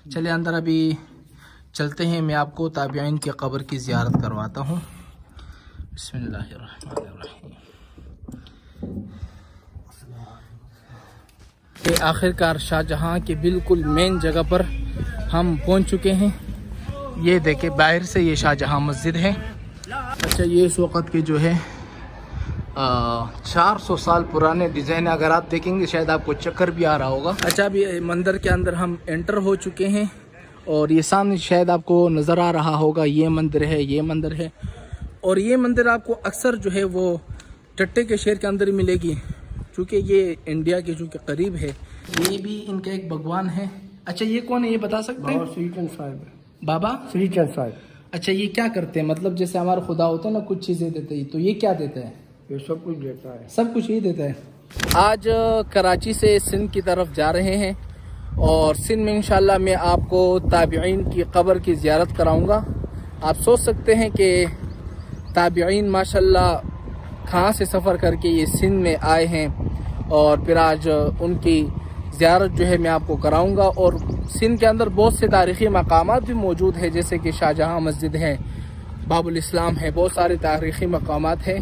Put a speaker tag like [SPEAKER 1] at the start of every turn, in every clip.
[SPEAKER 1] चले अंदर अभी चलते हैं, मैं आपको ताबिईन की कब्र की ज़ियारत करवाता हूँ। बिस्मिल्लाहिर्रहमानिर्रहीम। आखिरकार शाहजहाँ के बिल्कुल मेन जगह पर हम पहुँच चुके हैं। ये देखे बाहर से ये शाहजहाँ मस्जिद है। अच्छा, ये इस वक़्त के जो है 400 साल पुराने डिज़ाइन, अगर आप देखेंगे शायद आपको चक्कर भी आ रहा होगा। अच्छा, अभी मंदिर के अंदर हम एंटर हो चुके हैं और ये सामने शायद आपको नज़र आ रहा होगा, ये मंदिर है, ये मंदिर है। और ये मंदिर आपको अक्सर जो है वो टट्टे के शहर के अंदर ही मिलेगी, चूँकि ये इंडिया के चूँकि करीब है। ये भी इनका एक भगवान है। अच्छा, ये कौन है, ये बता सकते हैं? बाबा श्री चंद साहब। अच्छा, ये क्या करते हैं? मतलब जैसे हमारा खुदा होता है ना, कुछ चीज़ें देते हैं, तो ये क्या देते हैं?
[SPEAKER 2] ये सब कुछ देता है।
[SPEAKER 1] सब कुछ ही देता है। आज कराची से सिंध की तरफ जा रहे हैं और सिंध में इंशाल्लाह मैं आपको ताबिईन की कब्र की ज़ियारत कराऊंगा। आप सोच सकते हैं कि ताबिईन माशाल्लाह कहाँ से सफ़र करके ये सिंध में आए हैं और फिर आज उनकी ज़ियारत जो है मैं आपको कराऊंगा। और सिंध के अंदर बहुत से तारीख़ी मकामात भी मौजूद है, जैसे कि शाहजहाँ मस्जिद है, बाबुल इस्लाम है, बहुत सारे तारीख़ी मकामात हैं।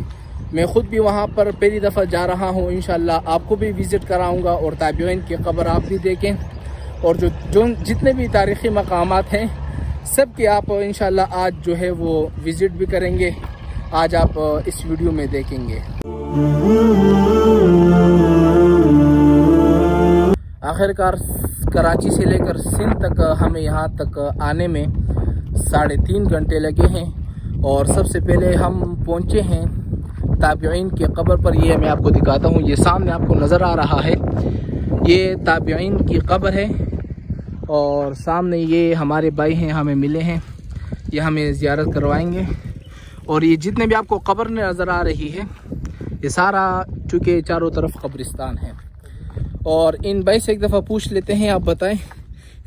[SPEAKER 1] मैं ख़ुद भी वहाँ पर पहली दफ़ा जा रहा हूँ। इंशाल्लाह आपको भी विज़िट कराऊंगा और ताबिईन की कब्र आप भी देखें। और जो जितने भी तारीख़ी मकामात हैं सब के आप इंशाल्लाह आज जो है वो विज़िट भी करेंगे, आज आप इस वीडियो में देखेंगे। आखिरकार कराची से लेकर सिंध तक हमें यहाँ तक आने में 3.5 घंटे लगे हैं और सबसे पहले हम पहुँचे हैं ताबिईन की कब्र पर। ये मैं आपको दिखाता हूँ, ये सामने आपको नज़र आ रहा है, ये ताबिईन की कब्र है और सामने ये हमारे भाई हैं, हमें मिले हैं, ये हमें ज़ियारत करवाएंगे। और ये जितने भी आपको कब्र नज़र आ रही है ये सारा चूँकि चारों तरफ कब्रिस्तान है। और इन भाई से एक दफ़ा पूछ लेते हैं, आप बताएं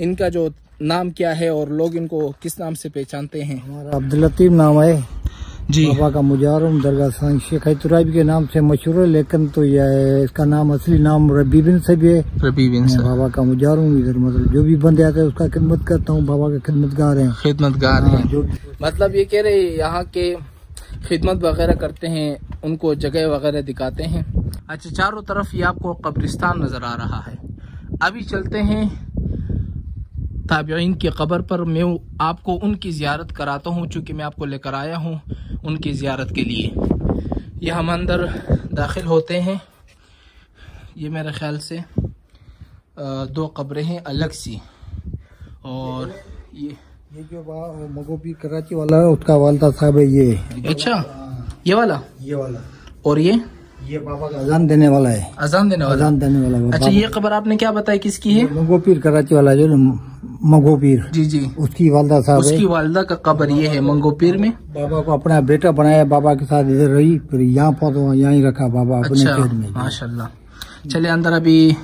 [SPEAKER 1] इनका जो नाम क्या है और लोग इनको किस नाम से पहचानते हैं?
[SPEAKER 2] हमारा अब्दुल लतीफ़ नाम है जी। बाबा का मुजारम दरगाह शेख तुराबी के नाम से मशहूर है, लेकिन तो यह इसका नाम असली नाम रबी बिन से भी है। रबी बिन से बाबा का मुजारम। इधर मतलब जो भी बंदे आते हैं उसका खिदमत करता हूँ, बाबा के खिदमतगार हैं।
[SPEAKER 1] खिदमतगार हैं जो मतलब ये कह रहे यहाँ के खिदमत वगैरह करते हैं, उनको जगह वगैरह दिखाते हैं। अच्छा, चारों तरफ ये आपको कब्रिस्तान नज़र आ रहा है। अभी चलते हैं ताबिईन की कब्र पर, मैं आपको उनकी ज़ियारत कराता हूँ, चूँकि मैं आपको लेकर आया हूँ उनकी ज़ियारत के लिए। ये हम अंदर दाखिल होते हैं। ये मेरे ख्याल से 2 कब्रें हैं अलग सी। और ये
[SPEAKER 2] जो मगोपीर कराची वाला है उसका वालदा साहब है ये।
[SPEAKER 1] अच्छा, ये वाला और ये
[SPEAKER 2] बाबा का अजान देने वाला है।
[SPEAKER 1] अजान देने वाला। अच्छा, ये खबर आपने क्या बताई किसकी है?
[SPEAKER 2] मंगोपीर कराची वाला जो मंगोपीर
[SPEAKER 1] जी
[SPEAKER 2] उसकी वालदा साहब,
[SPEAKER 1] उसकी वालदा का कब्र ये है मंगोपीर में।
[SPEAKER 2] बाबा को अपना बेटा बनाया, बाबा के साथ इधर रही, फिर यहाँ पहुंचा, यहाँ ही रखा बाबा अपने पेट में।
[SPEAKER 1] माशाल्लाह। चले अंदर अभी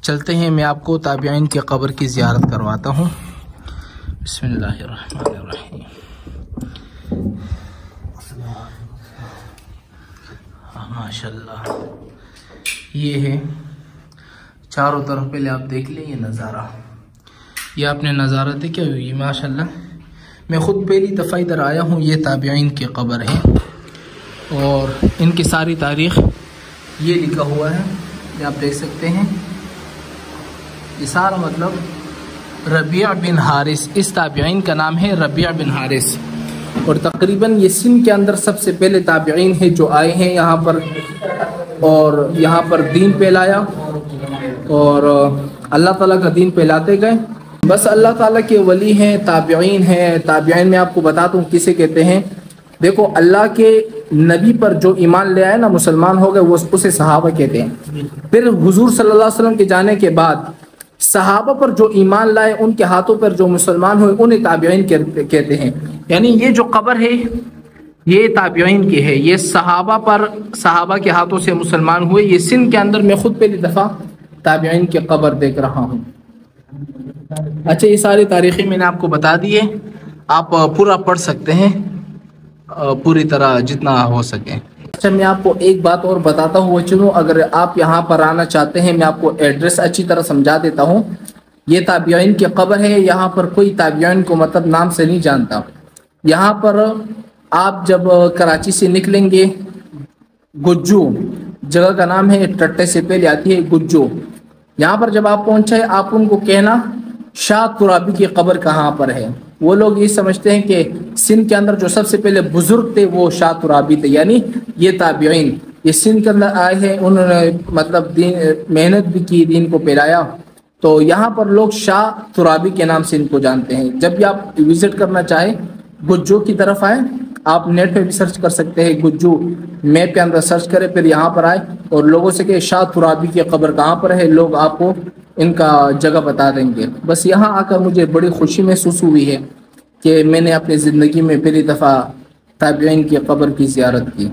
[SPEAKER 1] चलते हैं, मैं आपको ताबिईन की कब्र की ज़ियारत करवाता हूँ। बिस्मिल्लाहिर्रहमानिर्रहीम। माशाल्लाह, ये है चारों तरफ। पहले आप देख लें ये नज़ारा, ये आपने नज़ारा देखा हुई माशाल्लाह। मैं ख़ुद पहली दफ़ा इधर आया हूँ। ये ताबिईन की कब्र है और इनकी सारी तारीख़ ये लिखा हुआ है, ये आप देख सकते हैं। ये सारा मतलब रबिया बिन हारिस, इस ताबिईन का नाम है रबिया बिन हारिस। और तकरीबन ये सिंध के अंदर सबसे पहले ताबिईन है जो आए हैं यहाँ पर और यहाँ पर दीन फैलाया और अल्लाह ताला का दीन फैलाते गए। बस अल्लाह ताला के वली हैं, ताबिईन हैं। ताबिईन में आपको बताता हूँ किसे कहते हैं। देखो, अल्लाह के नबी पर जो ईमान ले आए ना, मुसलमान हो गए, वो उसे सहाबा कहते हैं। फिर हुजूर सल्लल्लाहु अलैहि वसल्लम के जाने के बाद सहाबा पर जो ईमान लाए, उनके हाथों पर जो मुसलमान हुए, उन्हें ताबिईन कहते हैं। यानी ये जो कब्र है ये ताबिईन की है। ये सहाबा पर, सहाबा के हाथों से मुसलमान हुए। ये सिंध के अंदर मैं खुद पहली दफ़ा ताबिईन की कब्र देख रहा हूँ। अच्छा, ये सारी तारीखें मैंने आपको बता दी है, आप पूरा पढ़ सकते हैं पूरी तरह जितना हो सके। अच्छा, मैं आपको एक बात और बताता हूँ। वो चलो, अगर आप यहाँ पर आना चाहते हैं, मैं आपको एड्रेस अच्छी तरह समझा देता हूँ। ये ताबिईन की कब्र है। यहाँ पर कोई ताबिईन को मतलब नाम से नहीं जानता। यहाँ पर आप जब कराची से निकलेंगे, गुज्जू जगह का नाम है, टट्टे से पहले आती है गुज्जू। यहाँ पर जब आप पहुंचे आप उनको कहना शाह तुराबी की कब्र कहाँ पर है। वो लोग ये समझते हैं कि सिंध के अंदर जो सबसे पहले बुजुर्ग थे वो शाह तुराबी थे, यानी ये ताबिईन ये सिंध के अंदर आए हैं, उन्होंने मतलब दीन मेहनत भी की, दीन को फैलाया। तो यहाँ पर लोग शाह तुराबी के नाम से इनको जानते हैं। जब भी आप विजिट करना चाहें गुज्जू की तरफ आए, आप नेट पे भी सर्च कर सकते हैं, गुज्जू मैप के अंदर सर्च करें, फिर यहाँ पर आए और लोगों से कहे शाह तुराबी की कब्र कहाँ पर है, लोग आपको इनका जगह बता देंगे। बस यहाँ आकर मुझे बड़ी खुशी महसूस हुई है कि मैंने अपनी ज़िंदगी में पहली दफ़ा ताबिईन की कब्र की ज़ियारत की।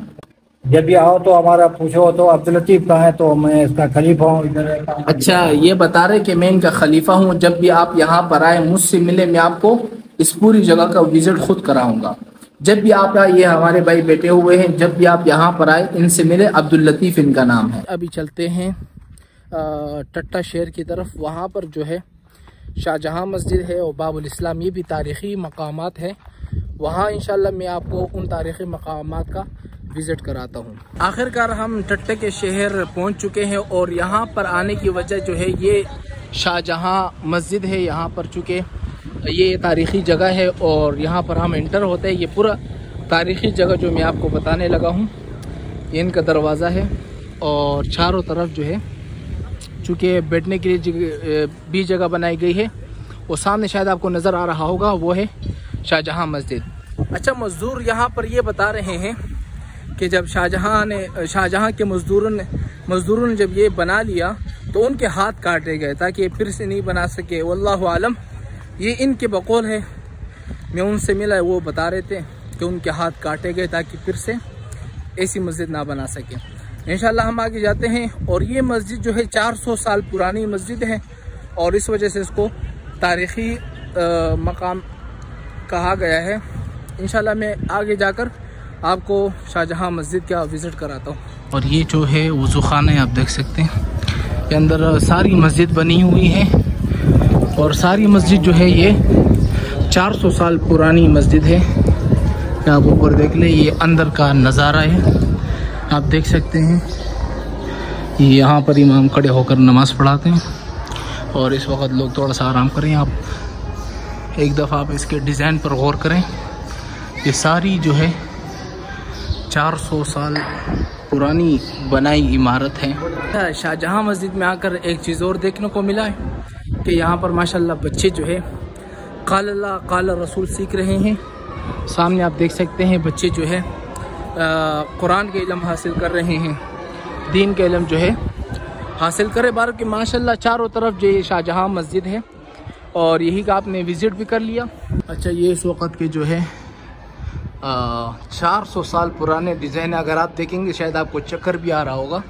[SPEAKER 2] जब भी आओ तो हमारा पूछो तो अब्दुल लतीफ़ कहाँ है, तो मैं इसका खलीफा हूँ इधर।
[SPEAKER 1] अच्छा, ये बता रहे कि मैं इनका खलीफा हूँ। जब भी आप यहाँ पर आए मुझसे मिले, मैं आपको इस पूरी जगह का विजिट खुद कराऊंगा। जब भी आप आए, ये हमारे भाई बैठे हुए हैं, जब भी आप यहाँ पर आए इनसे मिले, अब्दुल लतीफ़ इनका नाम है। अभी चलते हैं टट्टा शहर की तरफ। वहाँ पर जो है शाहजहाँ मस्जिद है और बाबुल इस्लाम, ये भी तारीख़ी मकामात है। वहाँ इंशाल्लाह मैं आपको उन तारीख़ी मकामात का विज़िट कराता हूँ। आखिरकार हम टट्टे के शहर पहुँच चुके हैं और यहाँ पर आने की वजह जो है ये शाहजहाँ मस्जिद है। यहाँ पर चूँकि ये तारीख़ी जगह है और यहाँ पर हम इंटर होते हैं। ये पूरा तारीख़ी जगह जो मैं आपको बताने लगा हूँ, ये इनका दरवाज़ा है और चारों तरफ जो है चूँकि बैठने के लिए भी जगह बनाई गई है। वो सामने शायद आपको नज़र आ रहा होगा, वो है शाहजहाँ मस्जिद। अच्छा, मज़दूर यहाँ पर ये बता रहे हैं कि जब शाहजहाँ के मज़दूरों ने जब ये बना लिया तो उनके हाथ काटे गए ताकि फिर से नहीं बना सके। वल्लाहु आलम, ये इनके बकौल है। मैं उनसे मिला, वो बता रहे थे कि उनके हाथ काटे गए ताकि फिर से ऐसी मस्जिद ना बना सके। इंशाल्लाह हम आगे जाते हैं। और ये मस्जिद जो है 400 साल पुरानी मस्जिद है और इस वजह से इसको तारीख़ी मकाम कहा गया है। इंशाल्लाह मैं आगे जाकर आपको शाहजहाँ मस्जिद का विज़िट कराता हूँ। और ये जो है वज़ू खाना है, आप देख सकते हैं के अंदर सारी मस्जिद बनी हुई है और सारी मस्जिद जो है ये 400 साल पुरानी मस्जिद है। आप ऊपर देख लें, ये अंदर का नज़ारा है, आप देख सकते हैं। ये यहाँ पर इमाम खड़े होकर नमाज़ पढ़ाते हैं और इस वक्त लोग थोड़ा सा आराम करें। आप एक दफ़ा आप इसके डिज़ाइन पर गौर करें। ये सारी जो है 400 साल पुरानी बनाई इमारत है। शाहजहाँ मस्जिद में आकर एक चीज़ और देखने को मिला है कि यहाँ पर माशाल्लाह बच्चे जो है क़ाल अल्लाह क़ाल रसूल सीख रहे हैं। सामने आप देख सकते हैं बच्चे जो है कुरान के इल्म हासिल कर रहे हैं, दीन के इल्म जो है हासिल करे बार के। माशाल्लाह चारों तरफ जो ये शाहजहाँ मस्जिद है और यही का आपने विज़िट भी कर लिया। अच्छा, ये इस वक्त के जो है 400 साल पुराने डिज़ाइन, अगर आप देखेंगे शायद आपको चक्कर भी आ रहा होगा।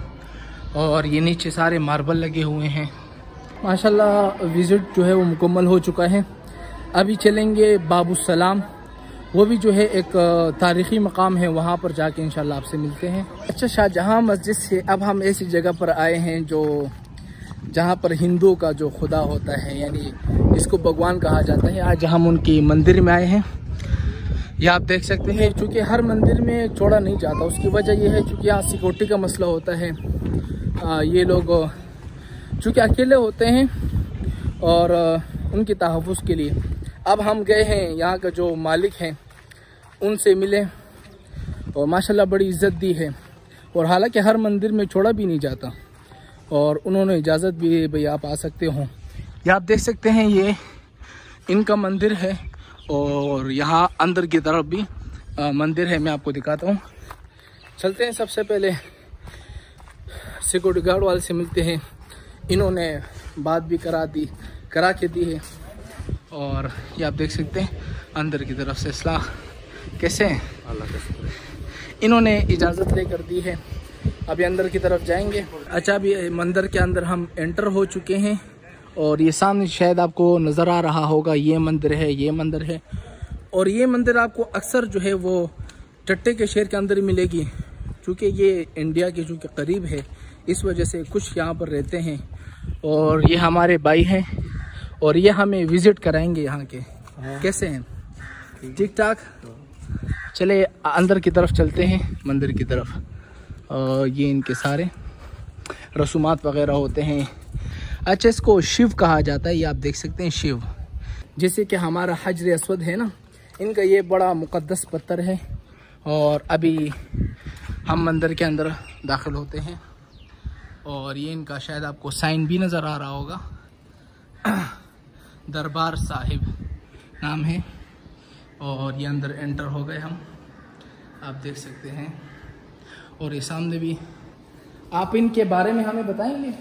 [SPEAKER 1] और ये नीचे सारे मार्बल लगे हुए हैं। माशाल्लाह विज़िट जो है वो मुकम्मल हो चुका है। अभी चलेंगे बाबुल सलाम, वो भी जो है एक तारीख़ी मकाम है, वहाँ पर जाके इंशाल्लाह आपसे मिलते हैं। अच्छा, शाहजहाँ मस्जिद से अब हम ऐसी जगह पर आए हैं जो जहाँ पर हिंदुओं का जो खुदा होता है, यानी इसको भगवान कहा जाता है। आज हम उनकी मंदिर में आए हैं। ये आप देख सकते हैं, चूँकि हर मंदिर में छोड़ा नहीं जाता, उसकी वजह यह है चूँकि यहाँ सिक्योरिटी का मसला होता है। ये लोग चूँकि अकेले होते हैं और उनके तहफ़्फ़ुज़ के लिए अब हम गए हैं, यहाँ का जो मालिक हैं उनसे मिले और माशाल्लाह बड़ी इज़्ज़त दी है। और हालांकि हर मंदिर में छोड़ा भी नहीं जाता और उन्होंने इजाज़त भी दी, भाई आप आ सकते हो। ये आप देख सकते हैं, ये इनका मंदिर है और यहाँ अंदर की तरफ भी मंदिर है, मैं आपको दिखाता हूँ। चलते हैं, सबसे पहले सिक्योरिटी गार्ड वाले से मिलते हैं। इन्होंने बात भी करा के दी है। और ये आप देख सकते हैं अंदर की तरफ से इस्लाह कैसे हैं, इन्होंने इजाज़त लेकर दी है। अभी अंदर की तरफ जाएंगे। अच्छा, अभी मंदिर के अंदर हम एंटर हो चुके हैं और ये सामने शायद आपको नज़र आ रहा होगा, ये मंदिर है, ये मंदिर है। और ये मंदिर आपको अक्सर जो है वो टट्टे के शहर के अंदर मिलेगी, चूँकि ये इंडिया के चूँकि करीब है, इस वजह से कुछ यहाँ पर रहते हैं। और ये हमारे भाई हैं और ये हमें विजिट कराएंगे यहाँ के। कैसे हैं? ठीक ठाक। चले अंदर की तरफ चलते हैं, मंदिर की तरफ। और ये इनके सारे रसूमात वगैरह होते हैं। अच्छा, इसको शिव कहा जाता है, ये आप देख सकते हैं शिव। जैसे कि हमारा हजर अस्वद है ना, इनका ये बड़ा मुक़द्दस पत्थर है। और अभी हम मंदिर के अंदर दाखिल होते हैं और ये इनका शायद आपको साइन भी नज़र आ रहा होगा, दरबार साहिब नाम है। और ये अंदर एंटर हो गए हम, आप देख सकते हैं। और ये सामने भी, आप इनके बारे में हमें बताएंगे?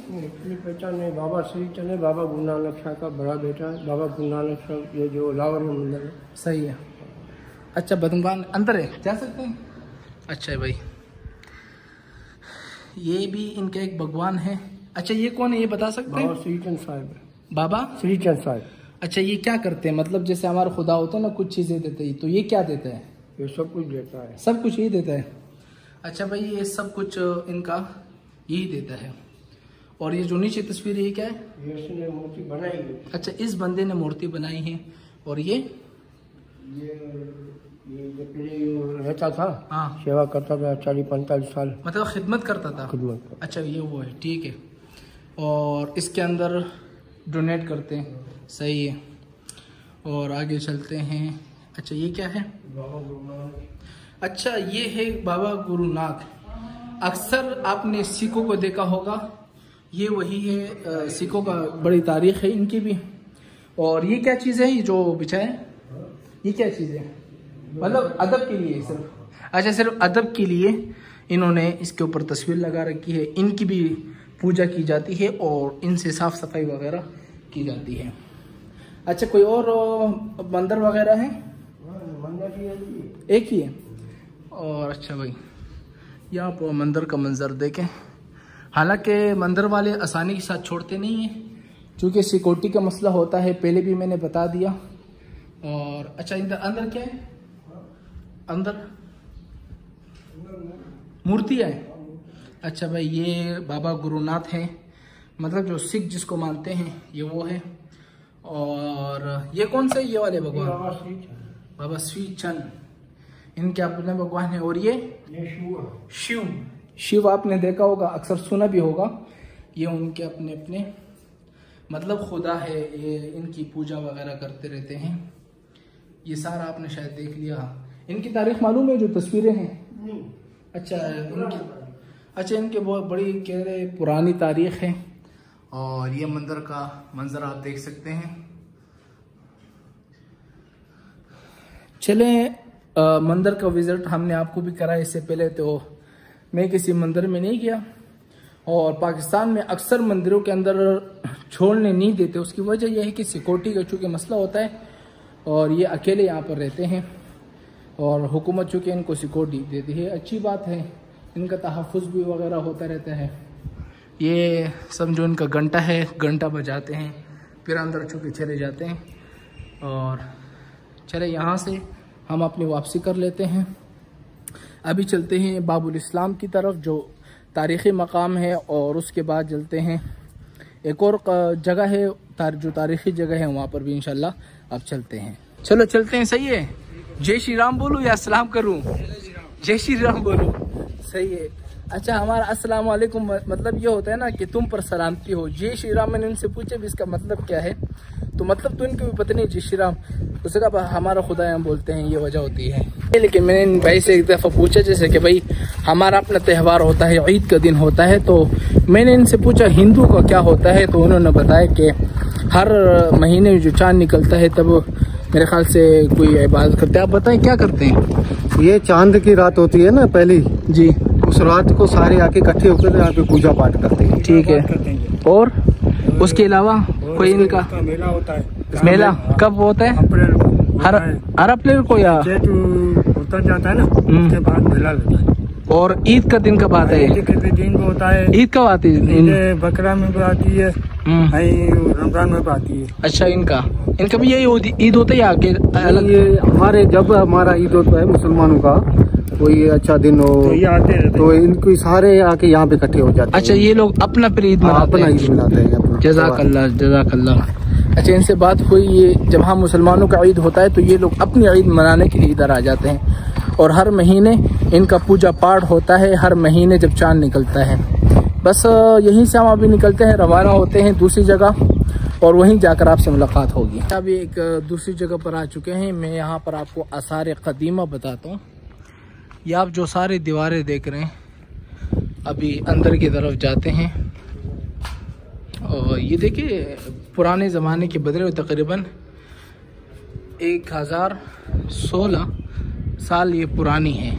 [SPEAKER 2] पहचान नहीं, बाबा श्री चंद है, बाबा गुरु नानक शाह का बड़ा बेटा है। बाबा गुरु नानक शाह ये जो लाहौर में मंदिर है।
[SPEAKER 1] सही है। अच्छा, बदुमान अंदर है, जा सकते हैं? अच्छा है भाई। ये भी इनका एक भगवान है। अच्छा, ये कौन है, ये बता सकते हैं?
[SPEAKER 2] बाबा श्री चंद साहिब।
[SPEAKER 1] बाबा
[SPEAKER 2] श्री चंद साहिब।
[SPEAKER 1] अच्छा, ये क्या करते हैं? मतलब जैसे हमारा खुदा होता है ना, कुछ चीज़ें देते हैं, तो ये क्या देता है?
[SPEAKER 2] ये सब कुछ देता है।
[SPEAKER 1] सब कुछ यही देता है। अच्छा भाई, ये सब कुछ इनका यही देता है। और ये जो नीचे तस्वीर है, ये क्या है?
[SPEAKER 2] ये इसने मूर्ति बनाई है।
[SPEAKER 1] अच्छा, इस बंदे ने मूर्ति बनाई है। और ये
[SPEAKER 2] रहता था,
[SPEAKER 1] हाँ,
[SPEAKER 2] सेवा करता था 40-45 साल,
[SPEAKER 1] मतलब खिदमत करता था।
[SPEAKER 2] खिदमत।
[SPEAKER 1] अच्छा, ये वो है, ठीक है। और इसके अंदर डोनेट करते हैं, सही है। और आगे चलते हैं। अच्छा, ये क्या है?
[SPEAKER 2] बाबा गुरुनाथ।
[SPEAKER 1] अच्छा, ये है बाबा गुरुनाथ। अक्सर आपने सिखों को देखा होगा, ये वही है। सिखों का बड़ी तारीख है इनकी भी। और ये क्या चीज़ है, ये जो बिछाए, ये क्या चीज़ है? मतलब अदब के लिए सिर्फ? अच्छा, सिर्फ अदब के लिए इन्होंने इसके ऊपर तस्वीर लगा रखी है। इनकी भी पूजा की जाती है और इनसे साफ सफाई वगैरह की जाती है। अच्छा, कोई और मंदिर वगैरह है?
[SPEAKER 2] मंदिर
[SPEAKER 1] एक ही है। और अच्छा भाई, यहाँ पर मंदिर का मंजर देखें। हालांकि मंदिर वाले आसानी के साथ छोड़ते नहीं हैं, क्योंकि सिक्योरिटी का मसला होता है, पहले भी मैंने बता दिया। और अच्छा, अंदर क्या है? अंदर मूर्तियाँ है। अच्छा भाई, ये बाबा गुरुनाथ है, मतलब जो सिख जिसको मानते हैं ये वो है। और ये कौन सा, ये वाले भगवान? बाबा श्री चंद, इनके अपने भगवान है। और ये शिव। शिव आपने देखा होगा, अक्सर सुना भी होगा। ये उनके अपने अपने मतलब खुदा है, ये इनकी पूजा वगैरह करते रहते हैं। ये सारा आपने शायद देख लिया। इनकी तारीख मालूम है, जो तस्वीरें हैं? अच्छा, इनके बहुत बड़ी कह रहे पुरानी तारीख है। और ये मंदिर का मंजर आप देख सकते हैं। चले मंदिर का विजिट हमने आपको भी करा। इससे पहले तो मैं किसी मंदिर में नहीं गया। और पाकिस्तान में अक्सर मंदिरों के अंदर छोड़ने नहीं देते। उसकी वजह यह है कि सिक्योरिटी का चूँकि मसला होता है, और ये अकेले यहाँ पर रहते हैं, और हुकूमत चूँकि इनको सिक्योरिटी देती है। अच्छी बात है, इनका तहफ़्फ़ुज़ भी वगैरह होता रहता है। ये समझो इनका घंटा है, घंटा बजाते हैं, फिर अंदर चूँकि चले जाते हैं। और चले यहाँ से हम अपनी वापसी कर लेते हैं। अभी चलते हैं बाबुल इस्लाम की तरफ, जो तारीख़ी मकाम है। और उसके बाद चलते हैं एक और जगह है, जो तारीख़ी जगह है, वहाँ पर भी इंशाल्लाह अब चलते हैं। चलो चलते हैं, सही है। जय श्री राम बोलूँ या अस्सलाम करूँ? जय श्री राम बोलूँ, सही है। अच्छा, हमारा अस्सलाम वालेकुम मतलब ये होता है ना कि तुम पर सलामती हो। जय श्री राम मैंने उनसे पूछा भी इसका मतलब क्या है, तो मतलब तो इनको भी पता नहीं जय श्री राम। उससे कहा हमारा खुदा हम बोलते हैं, ये वजह होती है। लेकिन मैंने इन भाई से एक दफ़ा पूछा, जैसे कि भाई हमारा अपना त्यौहार होता है, ईद का दिन होता है, तो मैंने इनसे पूछा हिंदू का क्या होता है, तो उन्होंने बताया कि हर महीने जो चाँद निकलता है तब मेरे ख्याल से कोई इबादत करते हैं। आप बताएं क्या करते हैं?
[SPEAKER 2] ये चांद की रात होती है ना पहली
[SPEAKER 1] जी,
[SPEAKER 2] उस रात को सारे आके इकट्ठे होकर यहाँ पे पूजा पाठ करते हैं।
[SPEAKER 1] ठीक है। और उसके अलावा कोई इनका
[SPEAKER 2] मेला होता है।
[SPEAKER 1] मेला कब होता है? हर अप्रैल को या
[SPEAKER 2] उतर जाता है ना, उसके बाद मेला लगता है।
[SPEAKER 1] और ईद का दिन कब आता है?
[SPEAKER 2] ईद के दिन को होता है।
[SPEAKER 1] ईद कब आती है?
[SPEAKER 2] बकरा में भी आती है, रमजान में भी आती है। अच्छा,
[SPEAKER 1] इनका भी यही ईद होता है या आगे अलग?
[SPEAKER 2] ये हमारे जब हमारा ईद होता है मुसलमानों का, कोई अच्छा दिन हो तो ये आते हैं, तो इनको सारे आके यहाँ पे इकट्ठे हो जाते हैं।
[SPEAKER 1] अच्छा, ये लोग अपना फिर ईद मनाते हैं।
[SPEAKER 2] अपना ईद मनाते हैं।
[SPEAKER 1] जज़ाकल्लाह, जज़ाकल्लाह। अच्छा, इनसे बात हुई, ये जब हम मुसलमानों का ईद होता है तो ये लोग अपनी ईद मनाने के लिए इधर आ जाते हैं, और हर महीने इनका पूजा पाठ होता है, हर महीने जब चांद निकलता है। बस यहीं से हम अभी निकलते हैं, रवाना होते हैं दूसरी जगह, और वहीं जाकर आपसे मुलाकात होगी। अभी एक दूसरी जगह पर आ चुके हैं। मैं यहाँ पर आपको आसार कदीमा बताता हूँ। ये आप जो सारी दीवारें देख रहे हैं, अभी अंदर की तरफ जाते हैं, और ये देखिए पुराने ज़माने के बदले हुए तकरीबन 1016 साल ये पुरानी है।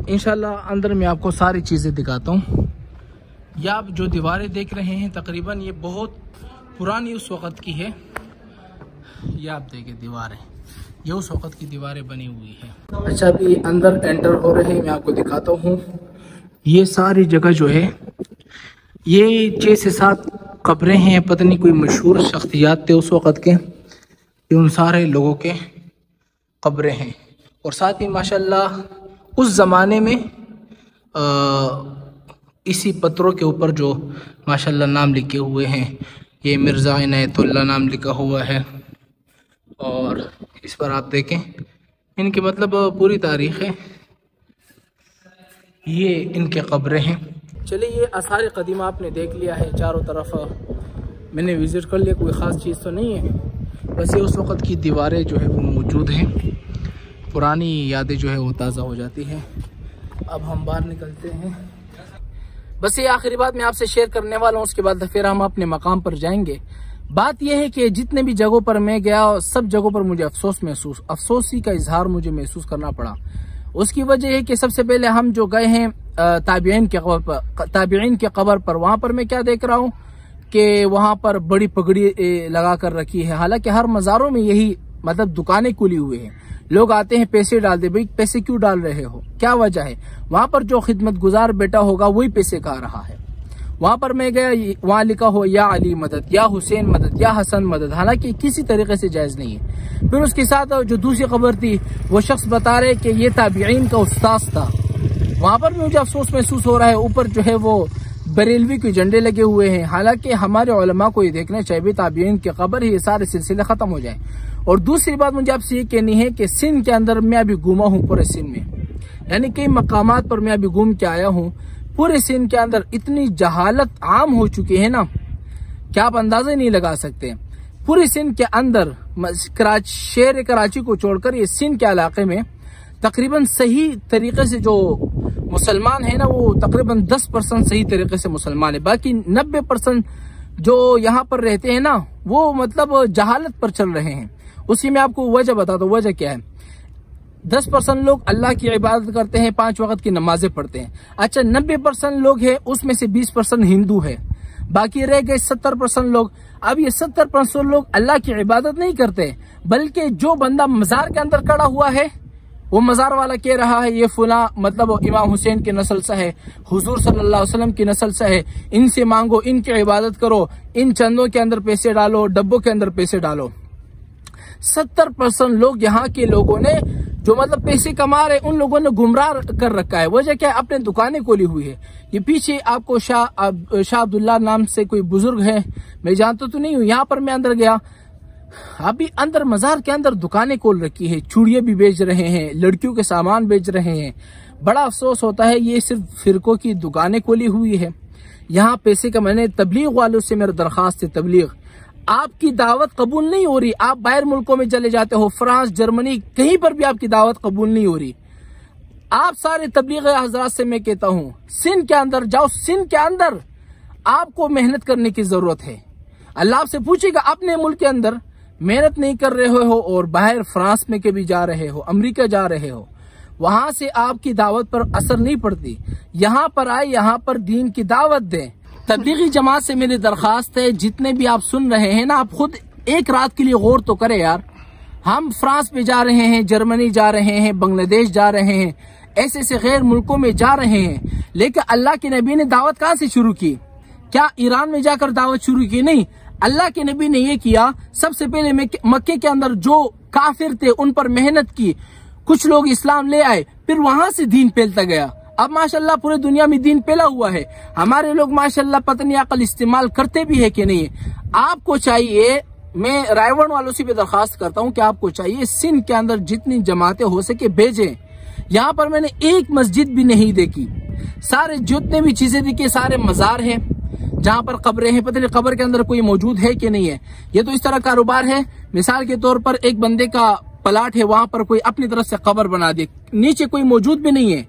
[SPEAKER 1] इंशाल्लाह अंदर मैं आपको सारी चीज़ें दिखाता हूँ। ये आप जो दीवारें देख रहे हैं तकरीबन ये बहुत पुरानी उस वक़्त की है। ये आप देखें दीवारें, ये उस वक़्त की दीवारें बनी हुई है। अच्छा, अभी अंदर एंटर हो रहे हैं, मैं आपको दिखाता हूँ। ये सारी जगह जो है, ये 6 से 7 कब्रें हैं, पता नहीं कोई मशहूर शख्सियात थे उस वक़्त के, ये उन सारे लोगों के कब्रें हैं। और साथ ही माशाल्लाह उस ज़माने में इसी पत्थरों के ऊपर जो माशाल्लाह नाम लिखे हुए हैं, ये मिर्ज़ा इनायतुल्लाह नाम लिखा हुआ है, और इस पर आप देखें इनकी मतलब पूरी तारीख़ है। ये इनके कब्रें हैं। चलिए, ये आसार कदीमा आपने देख लिया है, चारों तरफ मैंने विज़िट कर लिया, कोई ख़ास चीज़ तो नहीं है, बस ये उस वक़्त की दीवारें जो है वो मौजूद हैं, पुरानी यादें जो है वो ताज़ा हो जाती हैं। अब हम बाहर निकलते हैं। बस ये आखिरी बात मैं आपसे शेयर करने वाला हूँ, उसके बाद फिर हम अपने मकाम पर जाएंगे। बात यह है कि जितने भी जगहों पर मैं गया, सब जगहों पर मुझे अफसोसी का इजहार मुझे महसूस करना पड़ा। उसकी वजह है कि सबसे पहले हम जो गए हैं ताबीईन के कब्र पर, वहां पर मैं क्या देख रहा हूँ कि वहां पर बड़ी पगड़ी लगा कर रखी है। हालांकि हर मज़ारों में यही मतलब दुकानें खुली हुई हैं, लोग आते हैं पैसे डाल दे। भाई पैसे क्यों डाल रहे हो, क्या वजह है? वहां पर जो खिदमत गुजार बेटा होगा वही पैसे खा रहा है। वहां पर मैं गया, वहां लिखा हो या अली मदद, या हुसैन मदद, या हसन मदद, हालांकि किसी तरीके से जायज नहीं है। फिर उसके साथ जो दूसरी खबर थी, वो शख्स बता रहे कि ये ताबीईन का उस्ताद था। वहां पर भी मुझे अफसोस महसूस हो रहा है, ऊपर जो है वो बरेलवी के झंडे लगे हुए हैं। हालांकि हमारे उलमा को ये देखना चाहिए ताबीईन की खबर ही ये सारे सिलसिले खत्म हो जाए। और दूसरी बात मुझे आपसे ये कहनी है कि सिंध के अंदर मैं अभी घूमा हूँ, पूरे सिंध में, यानी कई मकामात पर मैं अभी घूम के आया हूँ। पूरे सिंध के अंदर इतनी जहालत आम हो चुकी है ना, क्या आप अंदाजा नहीं लगा सकते। पूरे सिंध के अंदर शहर कराची को छोड़कर ये सिंध के इलाके में तकरीबन सही तरीके से जो मुसलमान है ना, वो तकरीबन 10% सही तरीके से मुसलमान है। बाकी 90% जो यहाँ पर रहते हैं ना, वो मतलब जहालत पर चल रहे हैं। उसी में आपको वजह बताता हूँ। वजह क्या है? 10% लोग अल्लाह की इबादत करते हैं, 5 वक्त की नमाजें पढ़ते हैं। अच्छा, 90% लोग हैं, उसमें से 20% हिंदू है, बाकी रह गए 70% लोग। अब ये 70% लोग अल्लाह की इबादत नहीं करते, बल्कि जो बंदा मजार के अंदर खड़ा हुआ है, वो मजार वाला कह रहा है ये फुला मतलब इमाम हुसैन की नस्ल से है, हुजूर सल्लल्लाहु अलैहि वसल्लम की नस्ल से है, इनसे मांगो, इनकी इबादत करो, इन चंदों के अंदर पैसे डालो, डब्बों के अंदर पैसे डालो। 70% लोग यहाँ के लोगों ने जो मतलब पैसे कमा रहे, उन लोगों ने गुमराह कर रखा है। वजह क्या है? अपने दुकानें खोली हुई है। ये पीछे आपको शाह अब्दुल्ला नाम से कोई बुजुर्ग है, मैं जानता तो नहीं हूँ। यहाँ पर मैं अंदर गया, अभी अंदर मजार के अंदर दुकानें खोल रखी है, चूड़ियां भी बेच रहे हैं, लड़कियों के सामान बेच रहे हैं। बड़ा अफसोस होता है, ये सिर्फ फिरकों की दुकानें खोली हुई है। यहाँ पैसे का, मैंने तबलीग वालों से मेरा दरखास्त है, तबलीग आपकी दावत कबूल नहीं हो रही। आप बाहर मुल्कों में चले जाते हो, फ्रांस, जर्मनी, कहीं पर भी आपकी दावत कबूल नहीं हो रही। आप सारे तबलीग हजरात से मैं कहता हूँ, सिंध के अंदर जाओ, सिंध के अंदर आपको मेहनत करने की जरूरत है। अल्लाह आपसे पूछेगा, अपने मुल्क के अंदर मेहनत नहीं कर रहे हो और बाहर फ्रांस में कभी जा रहे हो, अमेरिका जा रहे हो, वहां से आपकी दावत पर असर नहीं पड़ती। यहाँ पर आए, यहाँ पर दीन की दावत दें। तबलीगी जमात से मेरी दरखास्त है, जितने भी आप सुन रहे हैं ना, आप खुद एक रात के लिए गौर तो करें यार। हम फ्रांस में जा रहे हैं, जर्मनी जा रहे हैं, बांग्लादेश जा रहे हैं, ऐसे ऐसे गैर मुल्कों में जा रहे हैं, लेकिन अल्लाह के नबी ने दावत कहाँ से शुरू की? क्या ईरान में जाकर दावत शुरू की? नहीं, अल्लाह के नबी ने ये किया, सबसे पहले मक्के के अंदर जो काफिर थे उन पर मेहनत की, कुछ लोग इस्लाम ले आए, फिर वहां से दीन फैलता गया। अब माशाल्लाह पूरे दुनिया में दीन फैला हुआ है। हमारे लोग माशाल्लाह पता नहीं अकल इस्तेमाल करते भी है कि नहीं है। आपको चाहिए, मैं रायवण वालों से भी दरखास्त करता हूँ कि आपको चाहिए सिंध के अंदर जितनी जमातें हो सके भेजें। यहाँ पर मैंने एक मस्जिद भी नहीं देखी, सारे जितने भी चीजें देखी सारे मजार हैं जहाँ पर कब्रें हैं, पता नहीं कब्र के अंदर कोई मौजूद है कि नहीं है। ये तो इस तरह कारोबार है, मिसाल के तौर पर एक बंदे का प्लाट है, वहां पर कोई अपनी तरफ से कब्र बना दे, नीचे कोई मौजूद भी नहीं है,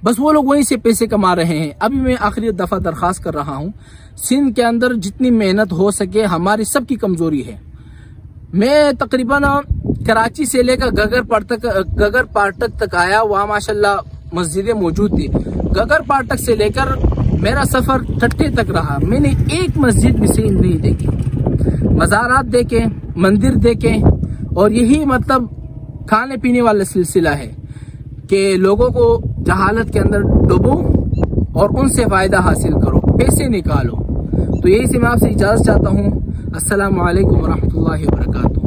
[SPEAKER 1] बस वो लोग वहीं से पैसे कमा रहे हैं। अभी मैं आखिरी दफा दरखास्त कर रहा हूँ, सिंध के अंदर जितनी मेहनत हो सके, हमारी सबकी कमजोरी है। मैं तकरीबन कराची से लेकर गगर पाटक तक आया, वहाँ माशाल्लाह मस्जिदें मौजूद थी। गगर पाटक से लेकर मेरा सफर टट्टे तक रहा, मैंने एक मस्जिद भी सही नहीं देखी। मज़ारात देखे, मंदिर देखे, और यही मतलब खाने पीने वाला सिलसिला है कि लोगों को जहालत के अंदर डुबो और उनसे फायदा हासिल करो, पैसे निकालो। तो यही से मैं आपसे इजाजत चाहता हूँ। अस्सलामु अलैकुम वरहमतुल्लाहि वबरकातुहू।